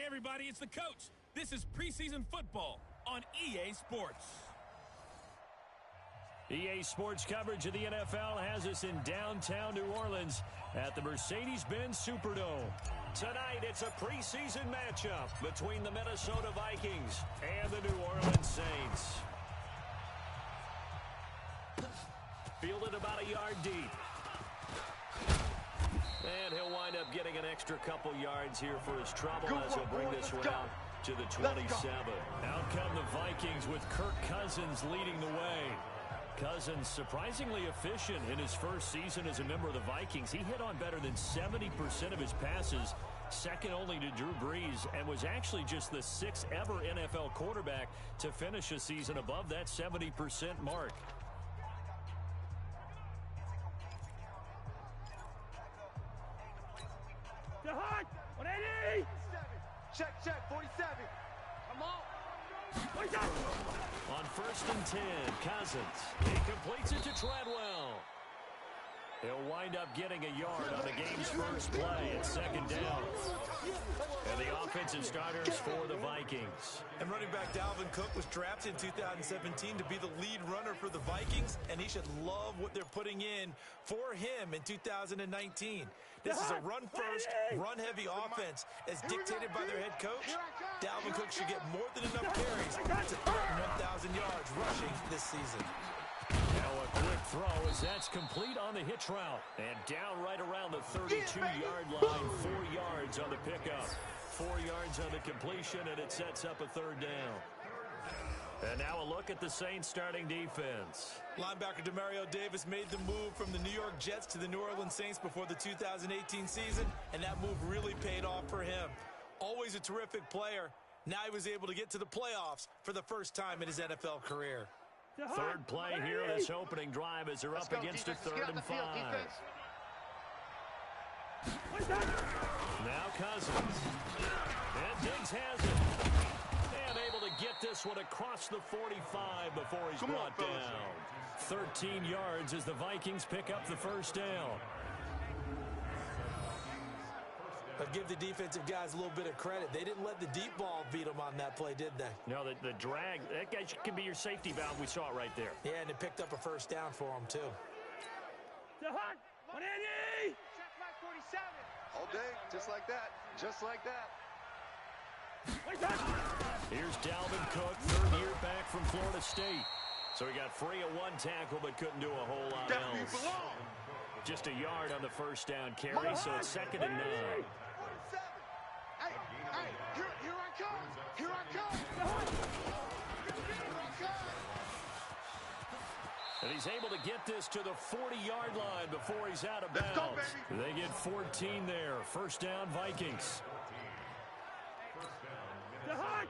everybody, it's the coach. This is preseason football on EA Sports. EA Sports coverage of the NFL has us in downtown New Orleans at the Mercedes-Benz Superdome. Tonight, it's a preseason matchup between the Minnesota Vikings and the New Orleans Saints. Fielded about a yard deep. And he'll wind up getting an extra couple yards here for his trouble as he'll bring this one out to the 27. Out come the Vikings with Kirk Cousins leading the way. Cousins surprisingly efficient in his first season as a member of the Vikings. He hit on better than 70% of his passes, second only to Drew Brees, and was actually just the 6th ever NFL quarterback to finish a season above that 70% mark. Check, 47. Come on. On 1st and 10, Cousins. He completes it to Treadwell. He'll wind up getting a yard on the game's first play at 2nd down. And the offensive starters for the Vikings. And running back Dalvin Cook was drafted in 2017 to be the lead runner for the Vikings, and he should love what they're putting in for him in 2019. This is a run-first, run-heavy offense as dictated by their head coach. Dalvin Cook should get more than enough carries to threaten 1,000 yards rushing this season. Now a quick throw as that's complete on the hitch route. And down right around the 32-yard line, 4 yards on the pickup. 4 yards on the completion, and it sets up a 3rd down. And now a look at the Saints starting defense. Linebacker Demario Davis made the move from the New York Jets to the New Orleans Saints before the 2018 season, and that move really paid off for him. Always a terrific player. Now he was able to get to the playoffs for the first time in his NFL career. Third play here of this opening drive as they're up against a 3rd and 5. Now Cousins. And Diggs has it. And able to get this one across the 45 before he's brought down. 13 yards as the Vikings pick up the 1st down. But give the defensive guys a little bit of credit. They didn't let the deep ball beat them on that play, did they? No, the drag, that guy can be your safety valve. We saw it right there. Yeah, and it picked up a 1st down for them, too. Check back 47. All day, just like that. Just like that. Here's Dalvin Cook, 3rd year back from Florida State. So he got free of 1 tackle, but couldn't do a whole lot else. Just a yard on the 1st down carry, so it's 2nd and 9. Hey, here I come. Here I come. And he's able to get this to the 40-yard line before he's out of bounds. They get 14 there. 1st down, Vikings. I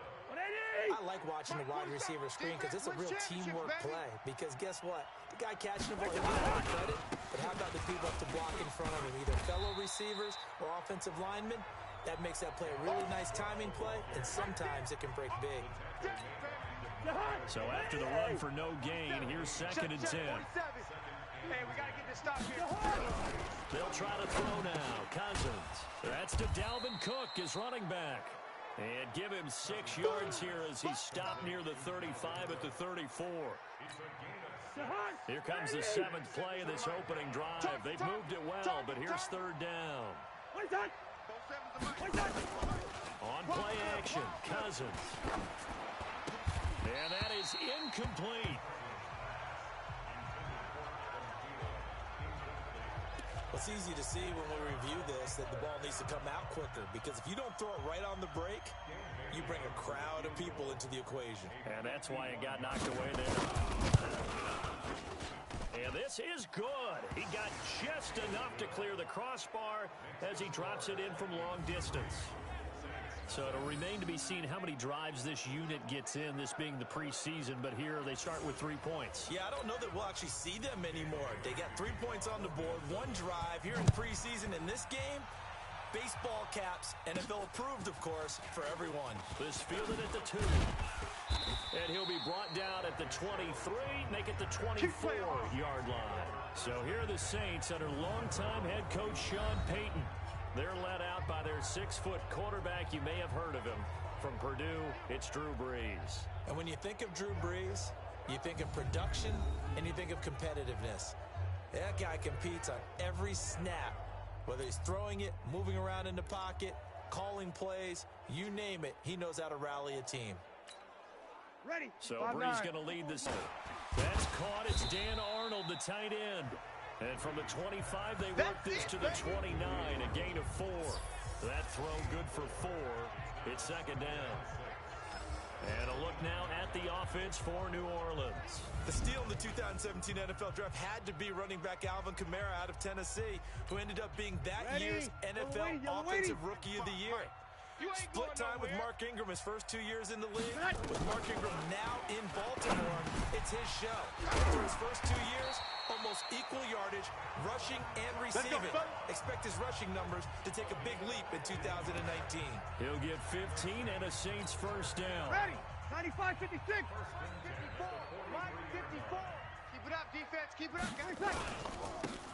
like watching the wide receiver screen because it's a real teamwork play. Because guess what? The guy catching the ball, he'll get all the credit. But how about the people up to block in front of him? Either fellow receivers or offensive linemen. That makes that play a really nice timing play, and sometimes it can break big. So after the run for no gain, here's 2nd and 10. Hey, we got to get this stop here. They'll try to throw now. Cousins. That's to Dalvin Cook, his running back. And give him 6 yards here as he stopped near the 35 at the 34. Here comes the 7th play of this opening drive. They've moved it well, but here's 3rd down. On play action, Cousins. And that is incomplete. It's easy to see when we review this that the ball needs to come out quicker, because if you don't throw it right on the break, you bring a crowd of people into the equation. And that's why it got knocked away there. And this is good. He got just enough to clear the crossbar as he drops it in from long distance. So it'll remain to be seen how many drives this unit gets in, this being the preseason. But here they start with 3 points. Yeah, I don't know that we'll actually see them anymore. They got 3 points on the board, 1 drive here in preseason. In this game, baseball caps, NFL approved, of course, for everyone. This fielded at the 2. And he'll be brought down at the 23, make it the 24-yard line. So here are the Saints under longtime head coach Sean Payton. They're led out by their 6-foot quarterback. You may have heard of him. From Purdue, it's Drew Brees. And when you think of Drew Brees, you think of production and you think of competitiveness. That guy competes on every snap, whether he's throwing it, moving around in the pocket, calling plays, you name it, he knows how to rally a team. Ready. So Brees going to lead this. That's caught. It's Dan Arnold, the tight end. And from the 25, they work this to the 29, a gain of 4. That throw good for 4. It's second down. And a look now at the offense for New Orleans. The steal in the 2017 NFL Draft had to be running back Alvin Kamara out of Tennessee, who ended up being that year's NFL Offensive Rookie of the Year. Split time with Mark Ingram his first 2 years in the league. With Mark Ingram now in Baltimore, it's his show. After his first 2 years, almost equal yardage, rushing and receiving. Expect his rushing numbers to take a big leap in 2019. He'll get 15 and a Saints first down. Ready. 95, 56. 54. Right, 54. Keep it up, defense. Keep it up, guys.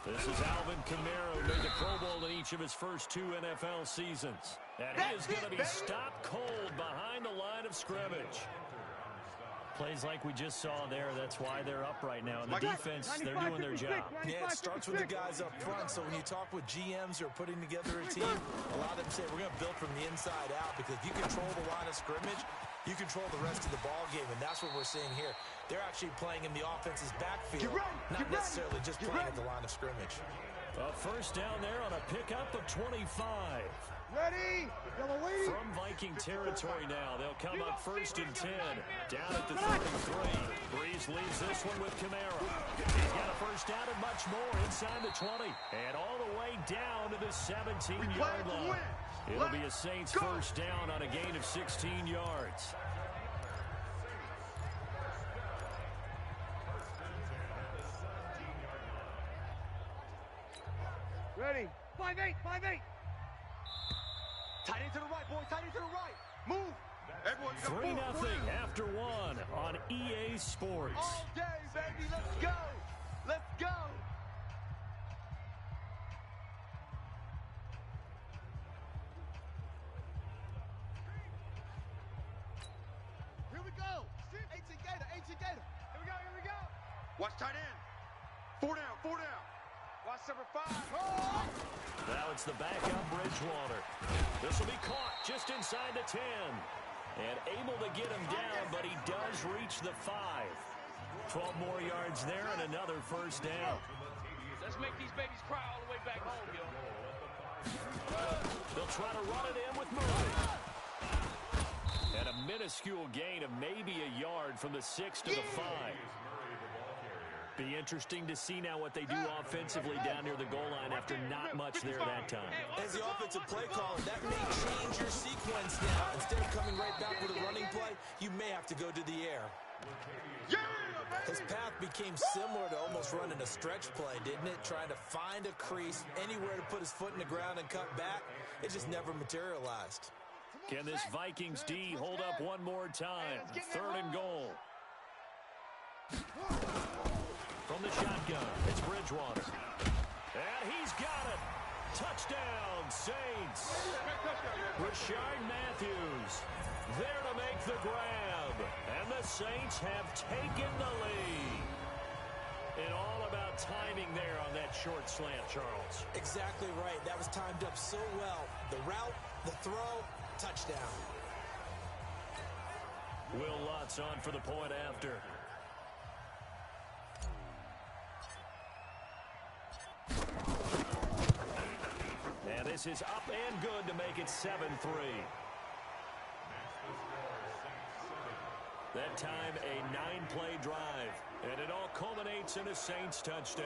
This is Alvin Kamara, who made the Pro Bowl in each of his first 2 NFL seasons. And he is going to be stopped cold behind the line of scrimmage. Plays like we just saw there, that's why they're up right now. And the defense, they're doing their job. Yeah, it starts with the guys up front. So when you talk with GMs who are putting together a team, a lot of them say, we're going to build from the inside out, because if you control the line of scrimmage, you control the rest of the ball game, and that's what we're seeing here. They're actually playing in the offense's backfield, not necessarily just playing at the line of scrimmage. A first down there on a pickup of 25. Ready. From Viking territory now, they'll come up first and 10. Down at the 33. Brees leaves this one with Kamara. He's got a first down and much more inside the 20. And all the way down to the 17-yard line. It'll be a Saints first down on a gain of 16 yards. Ready. 5-8, 5-8. Tight end to the right, boys. Tight end to the right. Move. Everyone's 3-0 after 1 on EA Sports. All day, baby. Let's go. Let's go. Here we go. 18 Gator, 18 Gator. Here we go, here we go. Watch tight end. 4 down, 4 down. Watch number 5. Oh! Now it's the backup Bridgewater. This will be caught just inside the 10. And able to get him down, but he does reach the 5. 12 more yards there and another first down. Let's make these babies cry all the way back home, yo. They'll try to run it in with Murray. And a minuscule gain of maybe a yard from the 6 to the 5. Be interesting to see now what they do offensively down near the goal line after not much there that time. As the offensive play caller, that may change your sequence now. Instead of coming right back with a running play, you may have to go to the air. His path became similar to almost running a stretch play, didn't it? Trying to find a crease, anywhere to put his foot in the ground and cut back. It just never materialized. Can this Vikings D hold up one more time? 3rd and goal. From the shotgun, it's Bridgewater. And he's got it. Touchdown, Saints. Rashard Matthews there to make the grab. And the Saints have taken the lead. And all about timing there on that short slant, Charles. Exactly right. That was timed up so well. The route, the throw, touchdown. Will Lutz on for the point after. And this is up and good to make it 7-3. That time, a 9-play drive. And it all culminates in a Saints touchdown.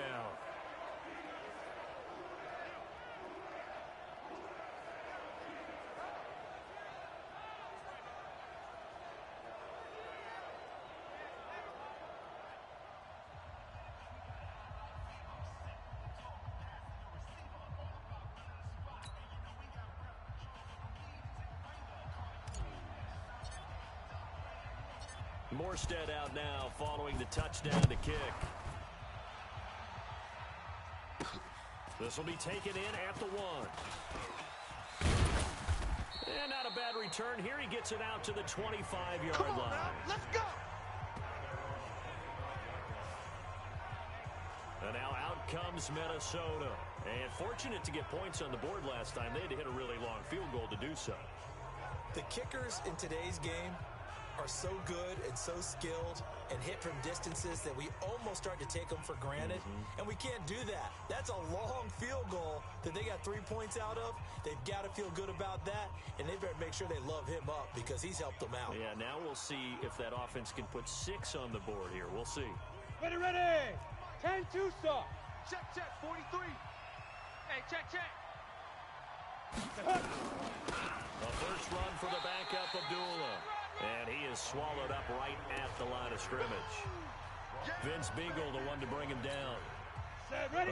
Morstead out now following the touchdown to kick. This will be taken in at the 1. And not a bad return here. He gets it out to the 25-yard line. Now, let's go. And now out comes Minnesota. And fortunate to get points on the board last time. They had to hit a really long field goal to do so. The kickers in today's game are so good and so skilled and hit from distances that we almost start to take them for granted. And we can't do that. That's a long field goal that they got 3 points out of. They've got to feel good about that, and they better make sure they love him up because he's helped them out. Yeah, now we'll see if that offense can put 6 on the board here. We'll see. Ready, ready. 10-2, sir. Check, 43. Hey, check. A first run for the backup, Abdullah. And he is swallowed up right at the line of scrimmage. Vince Beagle, the one to bring him down.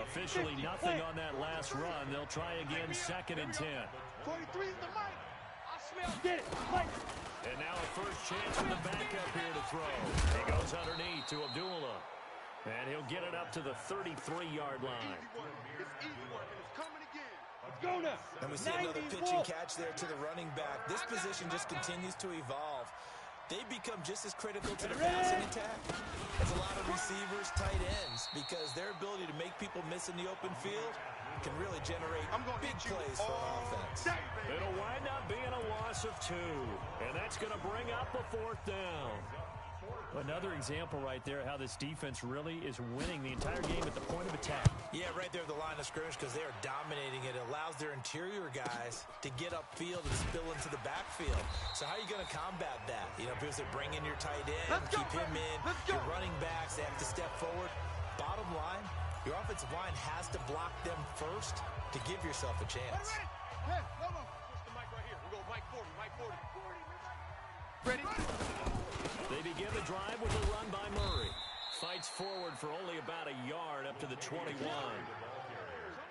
Officially nothing on that last run. They'll try again, 2nd and 10. 43 is the mic. I smell. Get it, Mike. And now a first chance for the backup here to throw. He goes underneath to Abdullah. And he'll get it up to the 33-yard line. It's easy work, and it's coming again. Let's go now. And we see another pitch and catch there to the running back. This position just continues to evolve. They become just as critical to the passing attack as a lot of receivers, tight ends, because their ability to make people miss in the open field can really generate big plays for an offense. It'll wind up being a loss of 2. And that's going to bring up a 4th down. Another example right there how this defense really is winning the entire game at the point of attack. Yeah, right there at the line of scrimmage because they are dominating it. It allows their interior guys to get upfield and spill into the backfield. So how are you going to combat that? You know, because they bring in your tight end, keep him in. Your running backs, they have to step forward. Bottom line, your offensive line has to block them first to give yourself a chance. Hey, hold on. Push the mic right here. We go Mike 40, Mike 40. Ready? They begin the drive with a run by Murray. Fights forward for only about a yard up to the 21.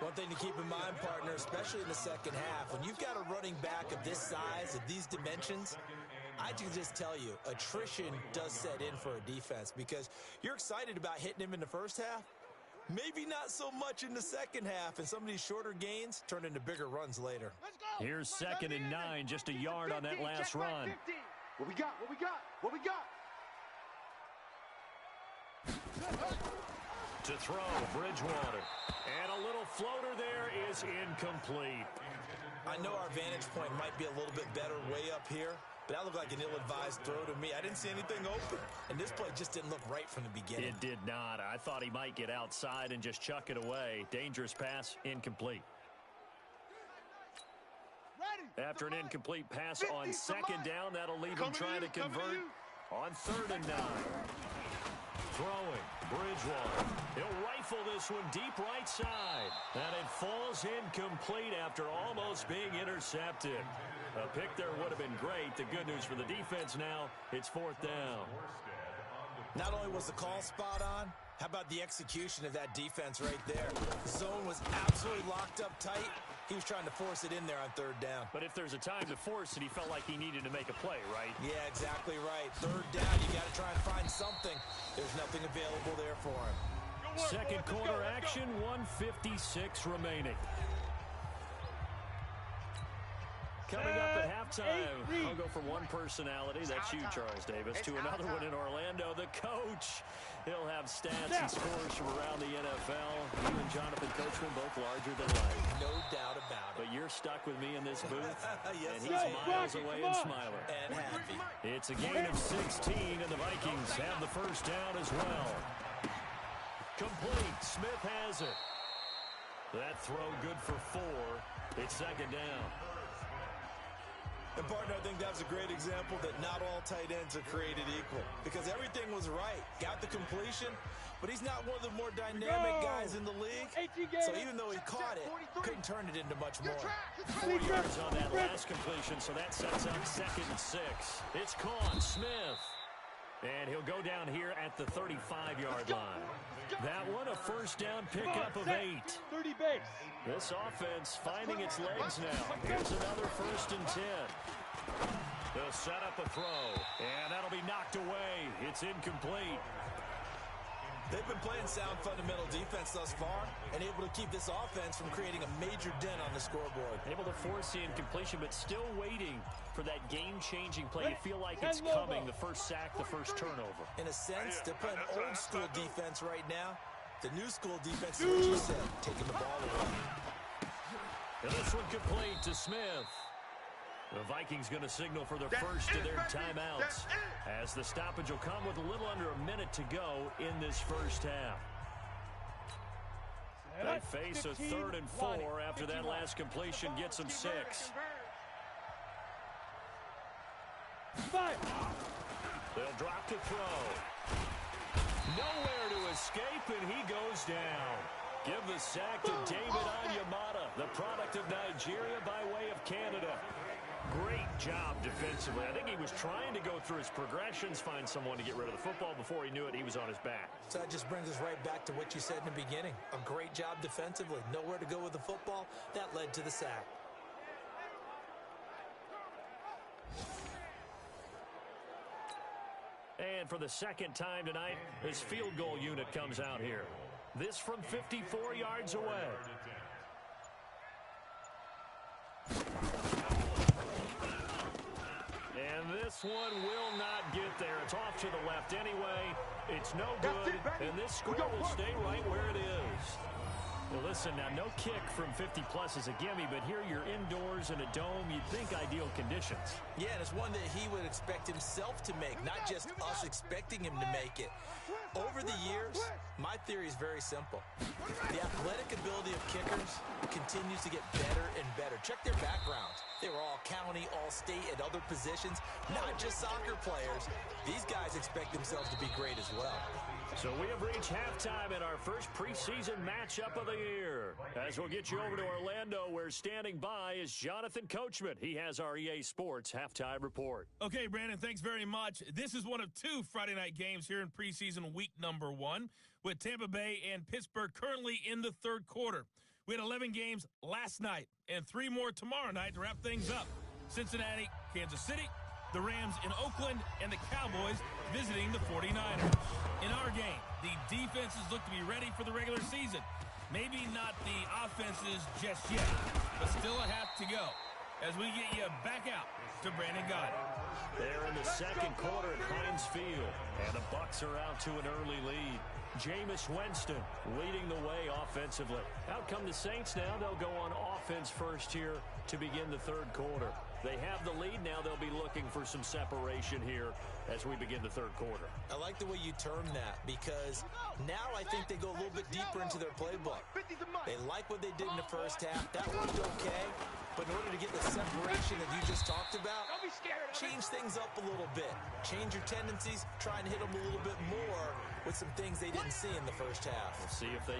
One thing to keep in mind, partner, especially in the second half, when you've got a running back of this size, of these dimensions, I can just tell you, attrition does set in for a defense because you're excited about hitting him in the first half. Maybe not so much in the second half, and some of these shorter gains turn into bigger runs later. Let's go. Here's 2nd and 9, just a yard on that last run. What we got? What we got? What we got? To throw, Bridgewater. And a little floater there is incomplete. I know our vantage point might be a little bit better way up here, but that looked like an ill-advised throw to me. I didn't see anything open, and this play just didn't look right from the beginning. It did not. I thought he might get outside and just chuck it away. Dangerous pass, incomplete. After an incomplete pass on 2nd down, that'll leave him trying to convert on 3rd and 9. Throwing, Bridgewater. He'll rifle this one deep right side. And it falls incomplete after almost being intercepted. A pick there would have been great. The good news for the defense now, it's 4th down. Not only was the call spot on, how about the execution of that defense right there? Zone was absolutely locked up tight. He was trying to force it in there on 3rd down. But if there's a time to force it, he felt like he needed to make a play, right? Yeah, exactly right. 3rd down, you got to try and find something. There's nothing available there for him. Second quarter action, 1:56 remaining. Coming up at halftime, I'll go from one personality, that's you, Charles Davis, to another one in Orlando, the coach. He'll have stats and scores from around the NFL. You and Jonathan Coachman, both larger than life. No doubt about it. But you're stuck with me in this booth, Yes, and he's miles away and smiling. and happy. It's a gain of 16, and the Vikings have the first down as well. Complete. Smith has it. That throw good for 4. It's 2nd down. And, partner, I think that's a great example that not all tight ends are created equal because everything was right. Got the completion, but he's not one of the more dynamic guys in the league. So even though he caught it, couldn't turn it into much more. 4 yards on that last completion, so that sets up 2nd and 6. It's Con Smith. And he'll go down here at the 35-yard line. That one, a first down pickup of 8. 30 base. This offense finding its legs now. Here's another 1st and 10. They'll set up a throw, and that'll be knocked away. It's incomplete. They've been playing sound fundamental defense mistakes thus far and able to keep this offense from creating a major dent on the scoreboard. Able to force the incompletion, but still waiting for that game-changing play. You feel like it's coming, the first sack, the first turnover. In a sense, they're playing old-school defense right now. The new-school defense is what you said, taking the ball away. And this one complete to Smith. The Vikings going to signal for the first of their timeouts as the stoppage will come with a little under a minute to go in this first half. They face a 3rd and 4 after that last completion gets them 6. They'll drop to throw. Nowhere to escape, and he goes down. Give the sack to David Onyemata, the product of Nigeria by way of Canada. Great job defensively. I think he was trying to go through his progressions, find someone to get rid of the football. Before he knew it, he was on his back. So that just brings us right back to what you said in the beginning. A great job defensively. Nowhere to go with the football. That led to the sack. And for the second time tonight, his field goal unit comes out here. This from 54 yards away. And this one will not get there. It's off to the left anyway. It's no good, and this score will stay right where it is. Well, listen, now no kick from 50-plus is a gimme, but here you're indoors in a dome. You'd think ideal conditions. Yeah, and it's one that he would expect himself to make, not just us expecting him to make it. Over the years, my theory is very simple. The athletic ability of kickers continues to get better and better. Check their backgrounds. They were all county, all state, at other positions, not just soccer players. These guys expect themselves to be great as well. So we have reached halftime in our first preseason matchup of the year. As we'll get you over to Orlando, where standing by is Jonathan Coachman. He has our EA Sports halftime report. Okay, Brandon, thanks very much. This is one of 2 Friday night games here in preseason week number 1, with Tampa Bay and Pittsburgh currently in the 3rd quarter. We had 11 games last night and 3 more tomorrow night to wrap things up. Cincinnati, Kansas City, the Rams in Oakland, and the Cowboys visiting the 49ers. In our game, the defenses look to be ready for the regular season. Maybe not the offenses just yet, but still a half to go as we get you back out to Brandon Gaudin. They're in the 2nd quarter at Heinz Field, and the Bucs are out to an early lead. Jameis Winston leading the way offensively. Out come the Saints now. They'll go on offense first here to begin the 3rd quarter. They have the lead now. They'll be looking for some separation here as we begin the 3rd quarter. I like the way you term that, because now I think they go a little bit deeper into their playbook. They like what they did in the first half. That worked okay, but in order to get the separation that you just talked about, change things up a little bit. Change your tendencies, try and hit them a little bit more with some things they didn't see in the first half. We'll see if they...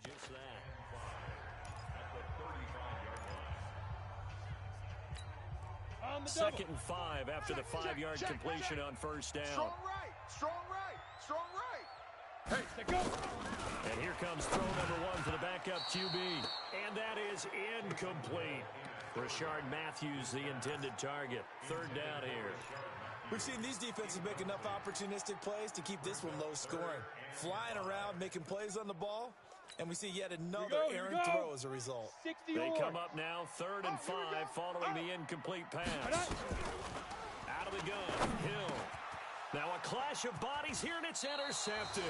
just that. On the 2nd and 5 after the 5-yard completion on first down. Strong right, strong right, strong right. Hey, they go. And here comes throw number 1 for the backup QB. And that is incomplete. Rashard Matthews, the intended target. 3rd down here. We've seen these defenses make enough opportunistic plays to keep this one low scoring. Flying around, making plays on the ball, and we see yet another errant throw as a result. They come up now 3rd and 5 following the incomplete pass. Out of the gun, Hill. Now a clash of bodies here, and it's intercepted.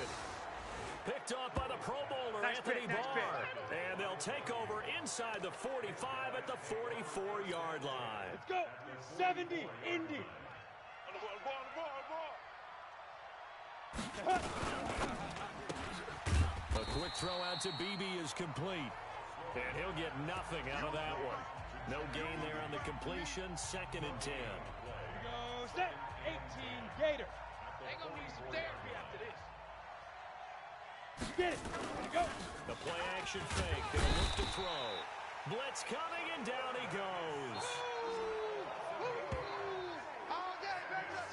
Picked off by the Pro Bowler, Anthony Barr. And they'll take over inside the 45 at the 44-yard line. Let's go. 70, Indy. A quick throw out to Beebe is complete. And he'll get nothing out of that one. No gain there on the completion. 2nd and 10. Here goes that 18 Gator. They gonna need some therapy after this. Get it. There you go. The play action fake. They'll look to throw. Blitz coming, and down he goes.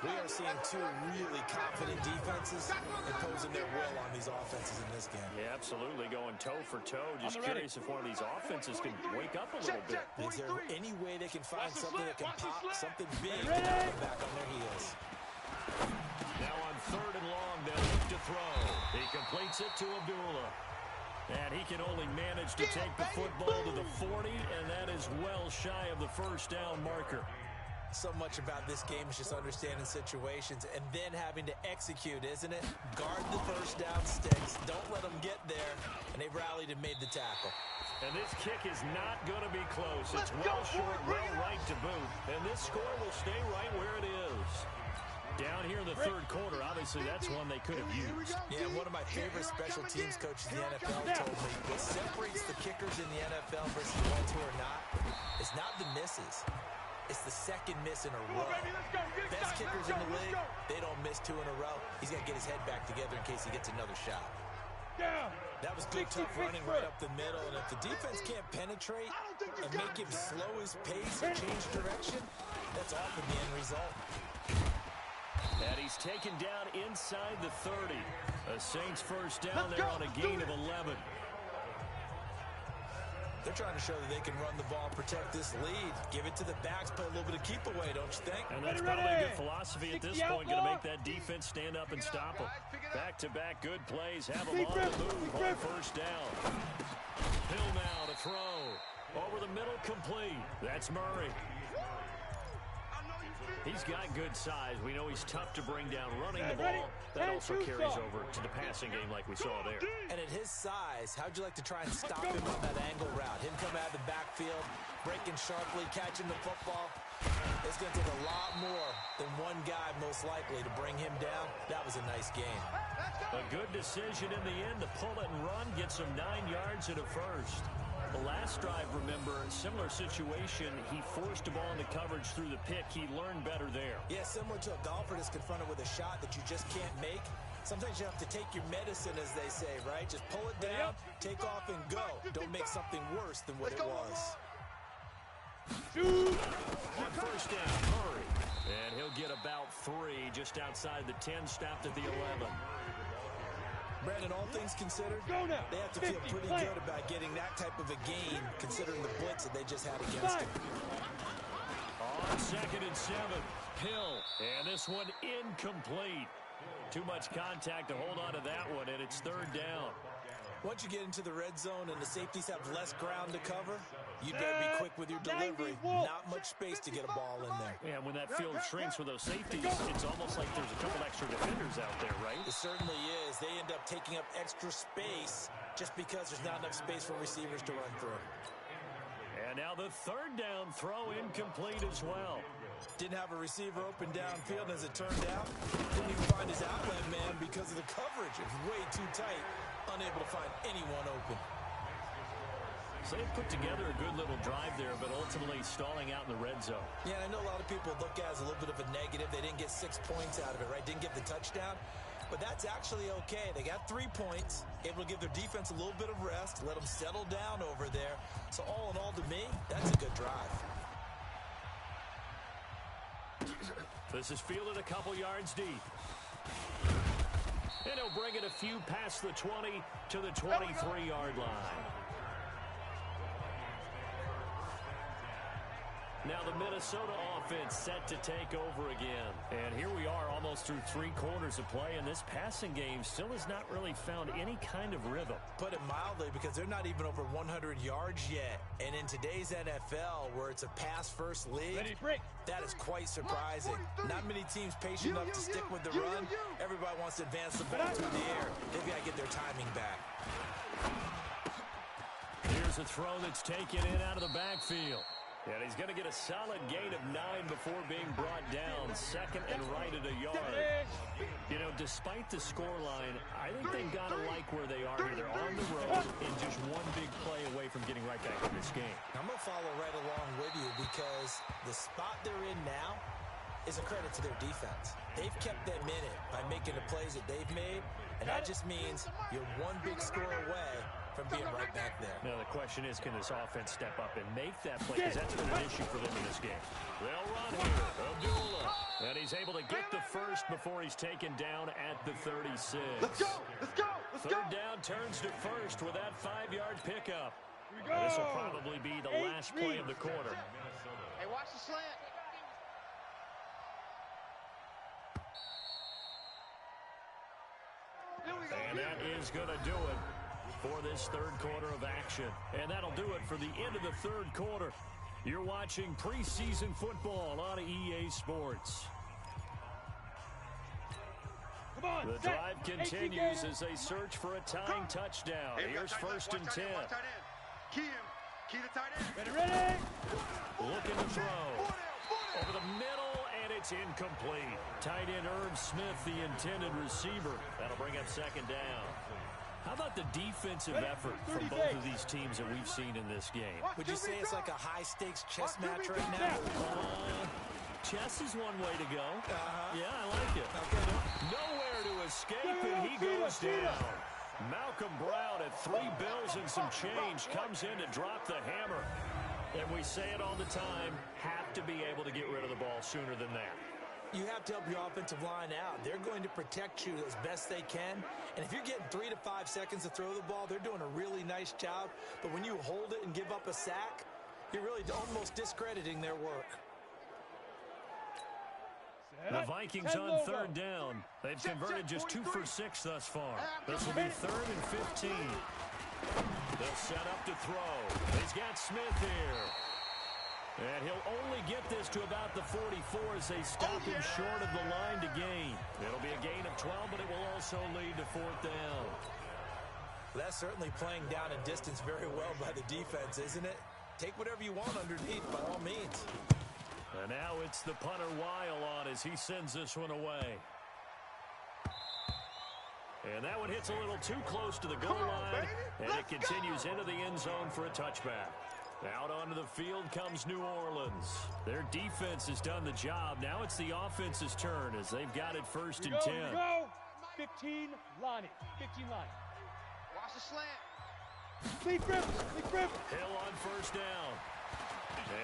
We are seeing two really confident defenses imposing their will on these offenses in this game. Yeah, absolutely, going toe for toe. Just curious if one of these offenses can wake up a little bit. Is there any way they can find something that can pop, something big to come back on their heels? Now on 3rd and long, they'll look to throw. He completes it to Abdullah. And he can only manage to take the football to the 40, and that is well shy of the first down marker. So much about this game is just understanding situations and then having to execute, isn't it? Guard the first down sticks. Don't let them get there. And they rallied and made the tackle. And this kick is not going to be close. It's well short, well right to boot. And this score will stay right where it is. Down here in the 3rd quarter, obviously that's one they could have used. Yeah, one of my favorite special teams coaches in the NFL told me what separates the kickers in the NFL versus the ones who are not is not the misses. It's the second miss in a row. Best kickers in the league, they don't miss 2 in a row. He's got to get his head back together in case he gets another shot. That was good, tough running right up the middle. And if the defense can't penetrate and make him slow his pace or change direction, that's often the end result. And he's taken down inside the 30. A Saints first down there on a gain of 11. They're trying to show that they can run the ball, protect this lead, give it to the backs, play a little bit of keep away, don't you think? And that's probably a good philosophy at this point, going to make that defense stand up and stop them. Back-to-back good plays, have them on the move on first down. Hill now to throw. Over the middle, complete. That's Murray. He's got good size. We know he's tough to bring down running the ball. That also carries over to the passing game like we saw there. And at his size, how'd you like to try and stop him on that angle route? Him come out of the backfield, breaking sharply, catching the football. It's going to take a lot more than one guy most likely to bring him down. That was a nice game. A good decision in the end to pull it and run, gets him 9 yards and a first. The last drive, remember, similar situation. He forced a ball into coverage through the pick. He learned better there. Yeah, similar to a golfer that's confronted with a shot that you just can't make. Sometimes you have to take your medicine, as they say, right? Just pull it down, take off, and go. Don't make something worse than what it was. On first down, Murray. And he'll get about 3 just outside the 10, stopped at the 11. Brandon, all things considered, they have to feel pretty good about getting that type of a gain, considering the blitz that they just had against him. On 2nd and 7, Hill. And this one incomplete. Too much contact to hold on to that one, and it's 3rd down. Once you get into the red zone and the safeties have less ground to cover, you better be quick with your delivery. Not much space to get a ball in there. Yeah, when that field shrinks with those safeties, it's almost like there's a couple extra defenders out there, right? It certainly is. They end up taking up extra space just because there's not enough space for receivers to run through. And now the 3rd down throw incomplete as well. Didn't have a receiver open downfield, as it turned out. Didn't even find his outlet man because of the coverage. It was way too tight. Unable to find anyone open. So they put together a good little drive there, but ultimately stalling out in the red zone. Yeah, and I know a lot of people look at it as a little bit of a negative. They didn't get 6 points out of it, right? Didn't get the touchdown. But that's actually okay. They got 3 points, able to give their defense a little bit of rest, let them settle down over there. So all in all, to me, that's a good drive. This is fielded a couple yards deep. And he'll bring it a few past the 20 to the 23-yard line. Now the Minnesota offense set to take over again. And here we are almost through 3 quarters of play, and this passing game still has not really found any kind of rhythm. Put it mildly, because they're not even over 100 yards yet. And in today's NFL, where it's a pass-first league, that is quite surprising. Not many teams patient enough to stick with the run. Everybody wants to advance the ball through the air. They've got to get their timing back. Here's a throw that's taken in out of the backfield. And he's going to get a solid gain of 9 before being brought down. 2nd and right at a yard. You know, despite the scoreline, I think they've got to like where they are here. They're on the road and just one big play away from getting right back in this game. I'm going to follow right along with you, because the spot they're in now is a credit to their defense. They've kept them in it by making the plays that they've made, and that just means you're one big score away from being right back there. Now the question is, can this offense step up and make that play? Because that's been an issue for them in this game. They'll run here. Abdullah. And he's able to get the first before he's taken down at the 36. Let's go! Let's go! Let's go! Third down turns to first with that 5-yard pickup. Here we go. This will probably be the last play of the quarter. Hey, watch the slant. Here we go. And that is going to do it for this third quarter of action. And that'll do it for the end of the third quarter. You're watching preseason football on EA Sports. Come on, The drive continues as they search for a tying touchdown. Here's first and 10. Watch tight end. Key him. Key the tight end. Ready? Looking to throw. Over the middle, and it's incomplete. Tight end Irv Smith, the intended receiver. That'll bring up second down. How about the defensive effort from both of these teams that we've seen in this game? Would you say it's like a high-stakes chess match right now? Chess is one way to go. Yeah, I like it. Nowhere to escape, and he goes down. Malcolm Brown at 3 bills and some change comes in to drop the hammer. And we say it all the time, have to be able to get rid of the ball sooner than that. You have to help your offensive line out. They're going to protect you as best they can. And if you're getting 3 to 5 seconds to throw the ball, they're doing a really nice job. But when you hold it and give up a sack, you're really almost discrediting their work. The Vikings on third down. They've converted just 2 for 6 thus far. This will be 3rd and 15. They'll set up to throw. He's got Smith here. And he'll only get this to about the 44 as they stop him short of the line to gain. It'll be a gain of 12, but it will also lead to 4th down. That's certainly playing down in distance very well by the defense, isn't it? Take whatever you want underneath, by all means. And now it's the punter Weil on as he sends this one away. And that one hits a little too close to the goal line, and it continues into the end zone for a touchback. Out onto the field comes New Orleans. Their defense has done the job. Now it's the offense's turn as they've got it 1st and 10. Here we go. 15 Lonnie. 15 Lonnie. Watch the slant. Lee Griffin. Lee Griffin. Hill on 1st down.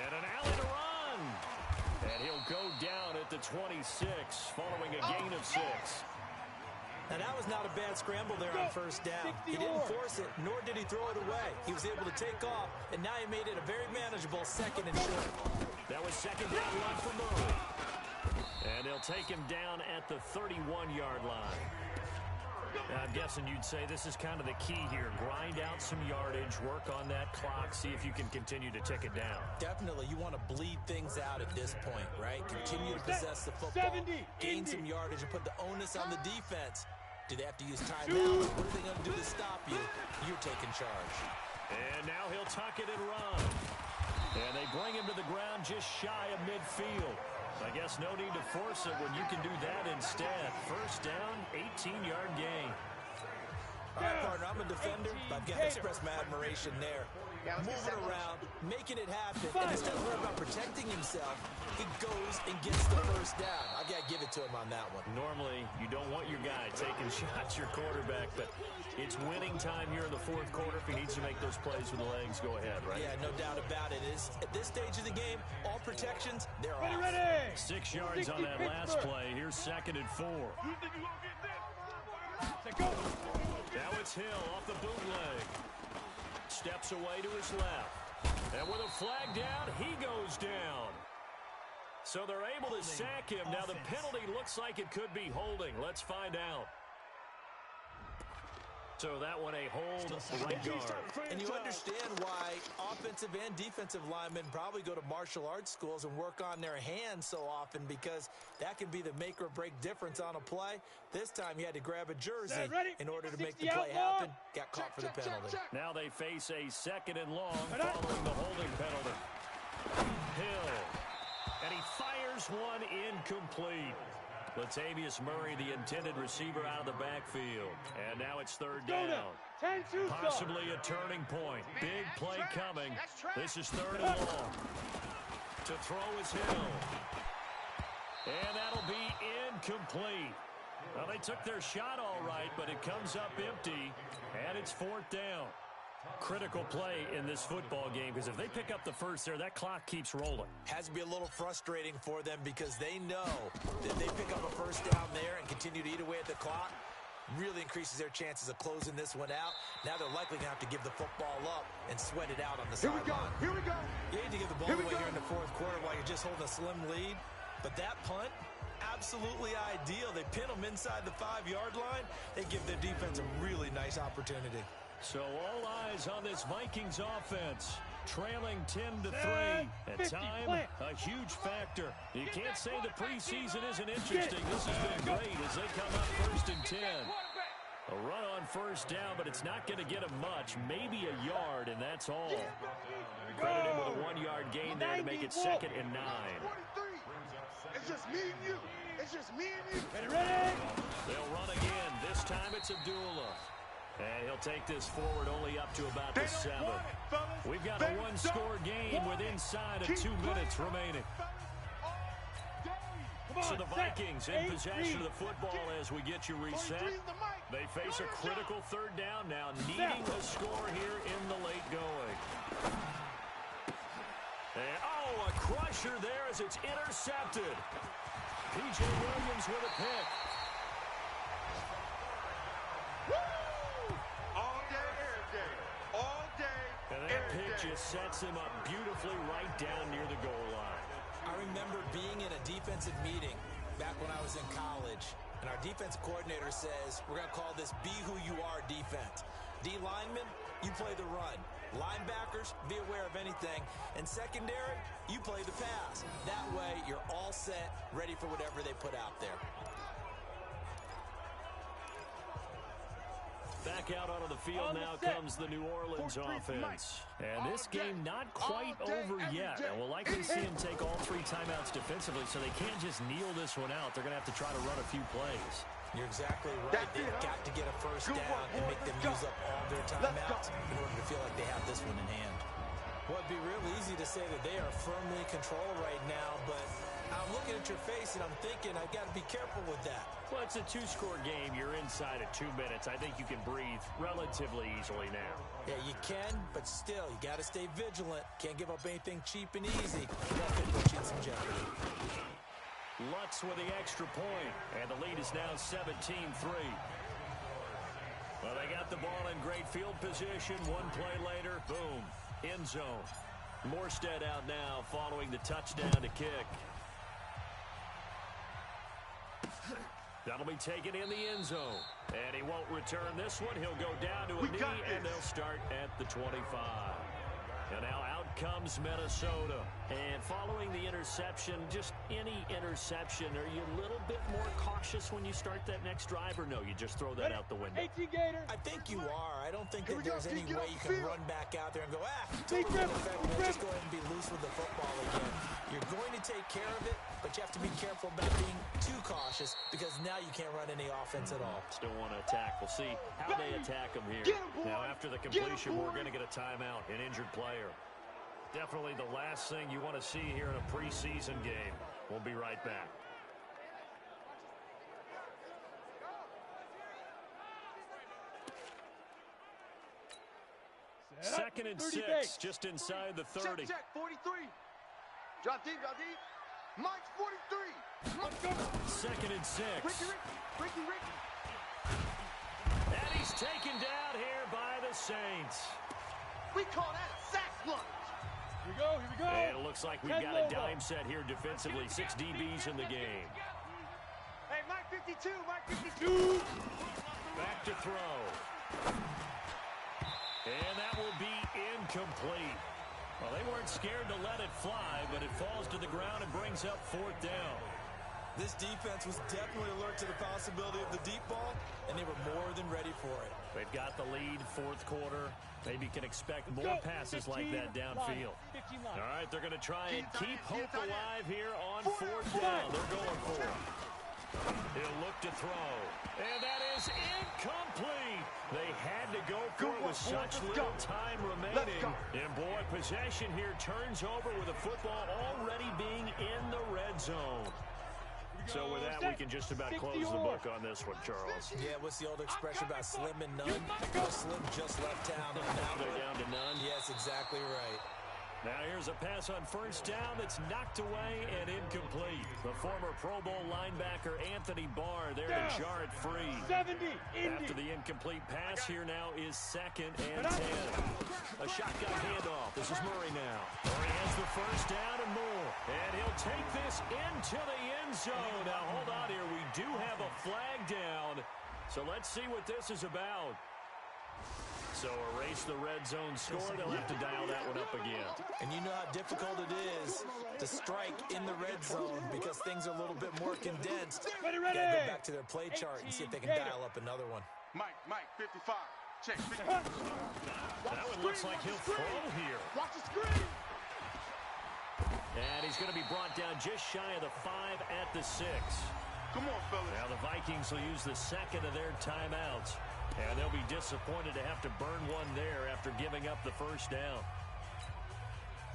And an alley to run. And he'll go down at the 26 following a gain of 6. Now, that was not a bad scramble there on 1st down. He didn't force it, nor did he throw it away. He was able to take off, and now he made it a very manageable 2nd and short. That was 2nd down run for Murray. And they'll take him down at the 31-yard line. Now, I'm guessing you'd say this is kind of the key here. Grind out some yardage, work on that clock, see if you can continue to tick it down. Definitely, you want to bleed things out at this point, right? Continue to possess the football, gain some yardage, and put the onus on the defense. Do they have to use timeouts? What are they going to do to stop you? You're taking charge. And now he'll tuck it and run. And they bring him to the ground just shy of midfield. I guess no need to force it when you can do that instead. 1st down, 18-yard gain. All right, partner, I'm a defender, but I've got to express my admiration there. Moving around, making it happen, and instead of worrying about protecting himself, he goes and gets the 1st down. I've got to give it to him on that one. Normally, you don't want your guy taking shots, your quarterback, but it's winning time here in the 4th quarter. If he needs to make those plays with the legs, go ahead, right? Yeah, no doubt about it. At this stage of the game, all protections, they're off. Ready. 6 yards on that last play. Here's 2nd and 4. Now it's Hill off the bootleg. Steps away to his left. And with a flag down, he goes down. So they're able to sack him. Now the penalty looks like it could be holding. Let's find out. So that one a hold, right guard. And you understand why offensive and defensive linemen probably go to martial arts schools and work on their hands so often, because that can be the make or break difference on a play. This time he had to grab a jersey in order to make the play happen. Got caught for the penalty. Now they face a 2nd and long following the holding penalty. Hill. And he fires one incomplete. Latavius Murray, the intended receiver, out of the backfield. And now it's 3rd down. Possibly a turning point. Big play coming. This is 3rd and long. To throw is Hill. And that'll be incomplete. Well, they took their shot all right, but it comes up empty, and it's 4th down. Critical play in this football game, because if they pick up the first there, that clock keeps rolling. Has to be a little frustrating for them because they know that they pick up a first down there and continue to eat away at the clock, really increases their chances of closing this one out. Now they're likely going to have to give the football up and sweat it out on the sideline. Here we go. You need to give the ball away here in the fourth quarter while you're just holding a slim lead. But that punt, absolutely ideal. They pin them inside the 5-yard line. They give their defense a really nice opportunity. So all eyes on this Vikings offense. Trailing 10-3. At time, a huge factor. You can't say the preseason isn't interesting. This has been great as they come up 1st and 10. A run on first down, but it's not going to get them much. Maybe a yard, and that's all. Credit him with a 1-yard gain there to make it 2nd and 9. 43. It's just me and you. It's just me and you. Ready? They'll run again. This time it's Abdullah. And he'll take this forward only up to about the 7. We've got a one-score game with inside of 2 minutes remaining. So the Vikings in possession of the football as we get you reset. They face a critical 3rd down now, needing a score here in the late going. And, oh, a crusher there as it's intercepted. P.J. Williams with a pick. Just sets him up beautifully right down near the goal line. I remember being in a defensive meeting back when I was in college, and our defense coordinator says, we're going to call this Be Who You Are defense. D linemen, you play the run. Linebackers, be aware of anything. And secondary, you play the pass. That way, you're all set, ready for whatever they put out there. Back out onto the field now comes the New Orleans offense. And this game not quite over yet. And we'll likely see them take all 3 timeouts defensively, so they can't just kneel this one out. They're going to have to try to run a few plays. You're exactly right. They've got to get a first down and make them use up all their timeouts in order to feel like they have this one in hand. Well, it'd be real easy to say that they are firmly in control right now, but I'm looking at your face and I'm thinking I've got to be careful with that. Well, it's a 2-score game. You're inside at 2 minutes. I think you can breathe relatively easily now. Yeah, you can, but still, you got to stay vigilant. Can't give up anything cheap and easy. That could put you in some jeopardy. Lutz with the extra point, and the lead is now 17-3. Well, they got the ball in great field position. One play later, boom, end zone. Morstead out now following the touchdown to kick. That'll be taken in the end zone. And he won't return this one. He'll go down to a knee, and they'll start at the 25. And now out comes Minnesota. And following the interception, just any interception, are you a little bit more cautious when you start that next drive, or no, you just throw that out the window? I think you are. I don't think that there's any way you can run back out there and go, totally ineffective. Just go ahead and be loose with the football again. You're going to take care of it, but you have to be careful about being too cautious because now you can't run any offense at all. Still want to attack. We'll see how they attack him here. Now, after the completion, we're going to get a timeout, an injured player. Definitely the last thing you want to see here in a preseason game. We'll be right back. Second and 6, just inside the 30. Check, 43. Drop deep, drop deep. Mike's 43. Second and 6. Ricky. And he's taken down here by the Saints. We call that a sack lunch. Here we go. And it looks like we've got a dime set here defensively. 6 DBs in the game. Hey, Mike 52. Back to throw. And that will be incomplete. Well, they weren't scared to let it fly, but it falls to the ground and brings up 4th down. This defense was definitely alert to the possibility of the deep ball, and they were more than ready for it. They've got the lead, 4th quarter. Maybe can expect more passes like that downfield. All right, they're going to try and keep hope alive here on 4th down. They're going for it. He'll look to throw. And that is incomplete. They had to go for it with such little time remaining. And boy, possession here turns over with the football already being in the red zone. So with that, we can just about close the book on this one, Charles. Yeah, what's the old expression about slim and none? Well, Slim just left town on that one. They're down to none. Yes, exactly right. Now here's a pass on first down that's knocked away and incomplete. The former Pro Bowl linebacker Anthony Barr there to jar it free. 70, After the incomplete pass, here now is 2nd and 10. A shotgun handoff. This is Murray now. Murray has the first down and more. And he'll take this into the end zone. Now hold on here. We do have a flag down. So let's see what this is about. So erase the red zone score. They'll have to dial that one up again. And you know how difficult it is to strike in the red zone because things are a little bit more condensed. Ready. Got to go back to their play chart and see if they can dial up another one. Mike, 55. Check. That one looks like he'll throw here. Watch the screen. And he's going to be brought down just shy of the 5 at the 6. Come on, fellas. Now the Vikings will use the second of their timeouts. And they'll be disappointed to have to burn one there after giving up the first down.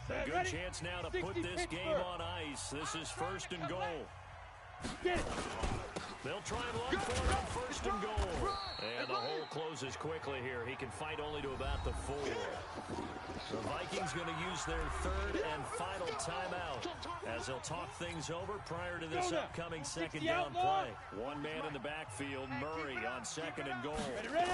A good chance now to put this game on ice. This is 1st and goal. Get it. They'll try and run for it on 1st and goal. And the hole closes quickly here. He can fight only to about the 4. The Vikings going to use their 3rd and final timeout as they'll talk things over prior to this upcoming 2nd down play. One man in the backfield, Murray on 2nd and goal. Ready.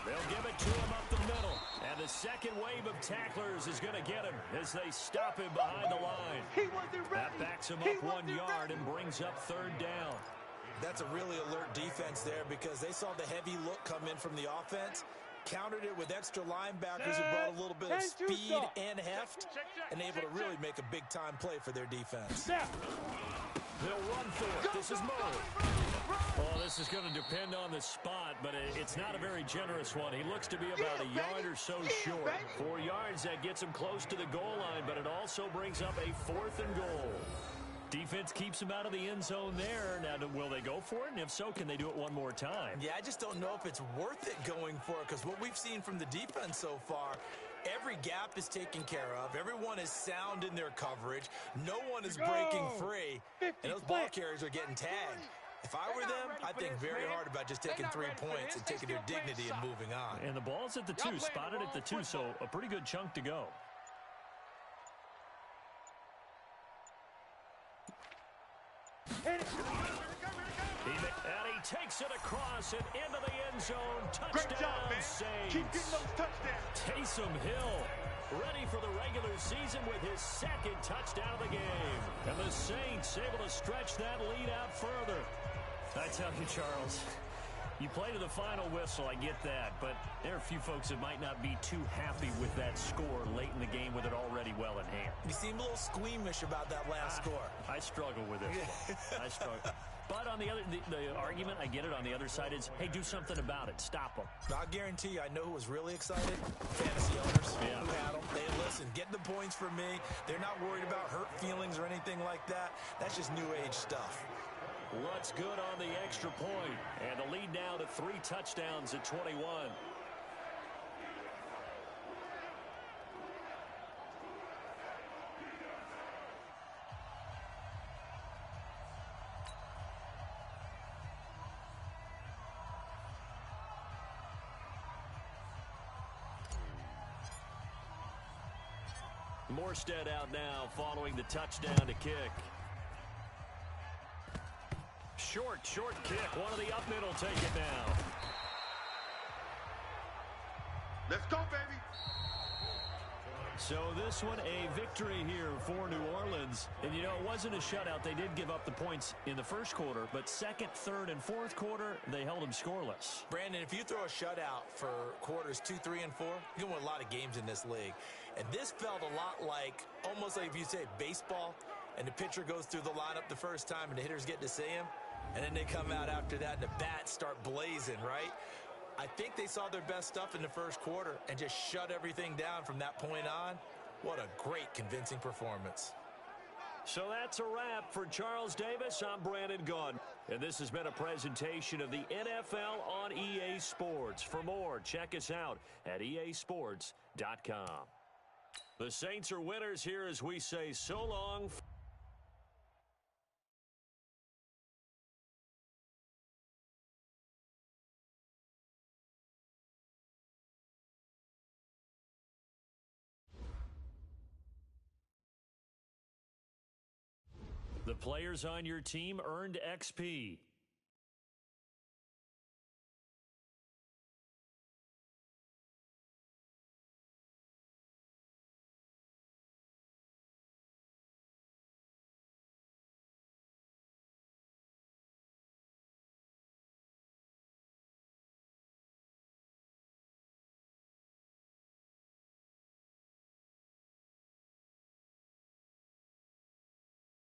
They'll give it to him up the middle. And the second wave of tacklers is going to get him as they stop him behind the line. That backs him up 1 yard and brings up 3rd down. That's a really alert defense there because they saw the heavy look come in from the offense, countered it with extra linebackers who brought a little bit of speed and heft, and able to really make a big-time play for their defense. They'll run for it. This is Murray. Well, this is going to depend on the spot, but it's not a very generous one. He looks to be about a yard or so short. 4 yards, that gets him close to the goal line, but it also brings up a 4th and goal. Defense keeps him out of the end zone there. Now, will they go for it? And if so, can they do it one more time? Yeah, I just don't know if it's worth it going for it because what we've seen from the defense so far, every gap is taken care of. Everyone is sound in their coverage. No one is breaking free. And those ball carriers are getting tagged. If I were them, I'd think very hard about just taking 3 points and taking their dignity and moving on. And the ball's at the 2, spotted at the 2, so a pretty good chunk to go. Hit it. And he takes it across and into the end zone. Touchdown, Great job, man. Saints. Keep getting those touchdowns. Taysom Hill ready for the regular season with his 2nd touchdown of the game. And the Saints able to stretch that lead out further. I tell you, Charles, you play to the final whistle, I get that, but there are a few folks that might not be too happy with that score late in the game with it already well in hand. You seem a little squeamish about that last score. I struggle with this one. I struggle. But on the other, the argument, I get it, on the other side is, hey, do something about it. Stop them. I'll guarantee you, I know who was really excited. Fantasy owners Yeah. who had them. They listen, get the points for me. They're not worried about hurt feelings or anything like that. That's just new age stuff. What's good on the extra point? And the lead now to 3 touchdowns at 21. Morstead out now following the touchdown to kick. Short kick. One of the up middle take it now. Let's go, baby. So this one a victory here for New Orleans. And, you know, it wasn't a shutout. They did give up the points in the first quarter, but 2nd, 3rd, and 4th quarter, they held them scoreless. Brandon, if you throw a shutout for quarters 2, 3, and 4, you can win a lot of games in this league. And this felt a lot like, almost like if you say baseball, and the pitcher goes through the lineup the first time and the hitters get to see him, and then they come out after that and the bats start blazing, right? I think they saw their best stuff in the first quarter and just shut everything down from that point on. What a great, convincing performance. So that's a wrap for Charles Davis. I'm Brandon Gunn. And this has been a presentation of the NFL on EA Sports. For more, check us out at easports.com. The Saints are winners here as we say so long. The players on your team earned XP.